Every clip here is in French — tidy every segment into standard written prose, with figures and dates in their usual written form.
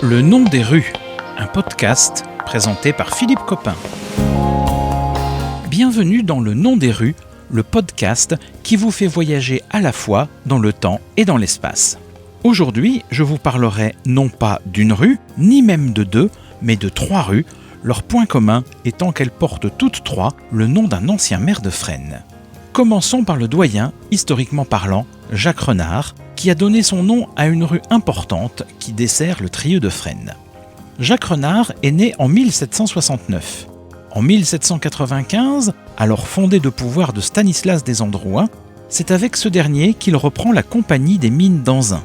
Le nom des rues, un podcast présenté par Philippe Copin. Bienvenue dans Le nom des rues, le podcast qui vous fait voyager à la fois dans le temps et dans l'espace. Aujourd'hui, je vous parlerai non pas d'une rue, ni même de deux, mais de trois rues, leur point commun étant qu'elles portent toutes trois le nom d'un ancien maire de Fresnes. Commençons par le doyen, historiquement parlant, Jacques Renard, qui a donné son nom à une rue importante qui dessert le Trieux de Fresnes. Jacques Renard est né en 1769. En 1795, alors fondé de pouvoir de Stanislas des Androuins, c'est avec ce dernier qu'il reprend la compagnie des mines d'Anzin.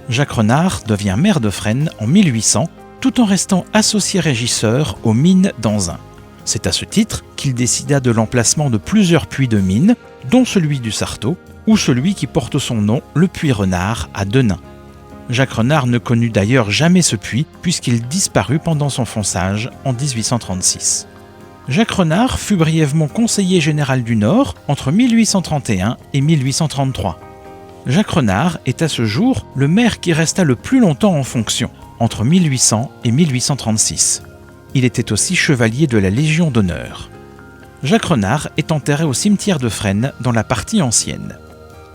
Jacques Renard devient maire de Fresnes en 1800, tout en restant associé régisseur aux mines d'Anzin. C'est à ce titre qu'il décida de l'emplacement de plusieurs puits de mines, dont celui du Sarteau, ou celui qui porte son nom, le puits Renard, à Denain. Jacques Renard ne connut d'ailleurs jamais ce puits, puisqu'il disparut pendant son fonçage en 1836. Jacques Renard fut brièvement conseiller général du Nord entre 1831 et 1833. Jacques Renard est à ce jour le maire qui resta le plus longtemps en fonction, entre 1800 et 1836. Il était aussi chevalier de la Légion d'honneur. Jacques Renard est enterré au cimetière de Fresnes dans la partie ancienne.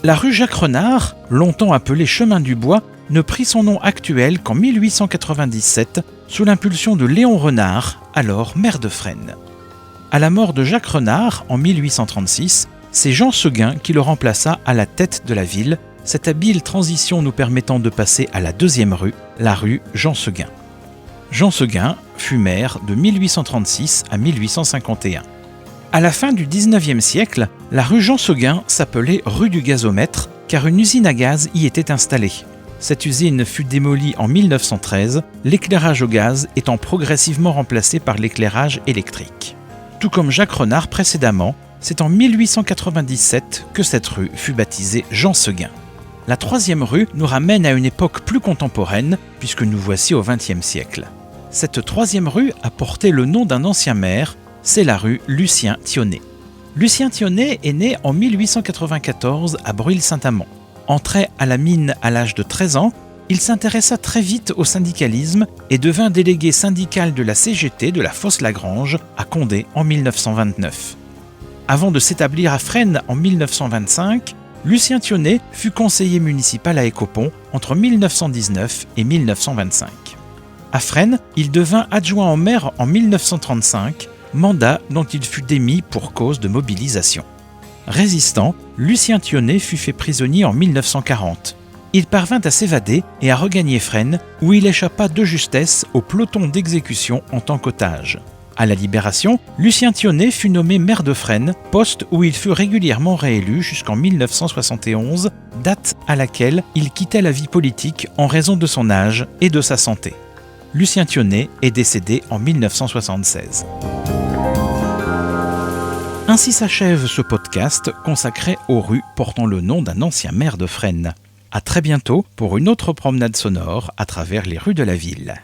La rue Jacques Renard, longtemps appelée Chemin du Bois, ne prit son nom actuel qu'en 1897 sous l'impulsion de Léon Renard, alors maire de Fresnes. À la mort de Jacques Renard en 1836, c'est Jean Seguin qui le remplaça à la tête de la ville, cette habile transition nous permettant de passer à la deuxième rue, la rue Jean Seguin. Jean Seguin fut maire de 1836 à 1851. À la fin du XIXe siècle, la rue Jean Seguin s'appelait rue du Gazomètre car une usine à gaz y était installée. Cette usine fut démolie en 1913, l'éclairage au gaz étant progressivement remplacé par l'éclairage électrique. Tout comme Jacques Renard précédemment, c'est en 1897 que cette rue fut baptisée Jean Seguin. La troisième rue nous ramène à une époque plus contemporaine, puisque nous voici au XXe siècle. Cette troisième rue a porté le nom d'un ancien maire, c'est la rue Lucien Thionnet. Lucien Thionnet est né en 1894 à Breuil-Saint-Amand. Entré à la mine à l'âge de 13 ans, il s'intéressa très vite au syndicalisme et devint délégué syndical de la CGT de la Fosse-Lagrange à Condé en 1929. Avant de s'établir à Fresnes en 1925, Lucien Thionnet fut conseiller municipal à Écopon entre 1919 et 1925. À Fresnes, il devint adjoint au maire en 1935, mandat dont il fut démis pour cause de mobilisation. Résistant, Lucien Thionnet fut fait prisonnier en 1940. Il parvint à s'évader et à regagner Fresnes, où il échappa de justesse au peloton d'exécution en tant qu'otage. À la Libération, Lucien Thionnet fut nommé maire de Fresnes, poste où il fut régulièrement réélu jusqu'en 1971, date à laquelle il quittait la vie politique en raison de son âge et de sa santé. Lucien Thionnet est décédé en 1976. Ainsi s'achève ce podcast consacré aux rues portant le nom d'un ancien maire de Fresnes. À très bientôt pour une autre promenade sonore à travers les rues de la ville.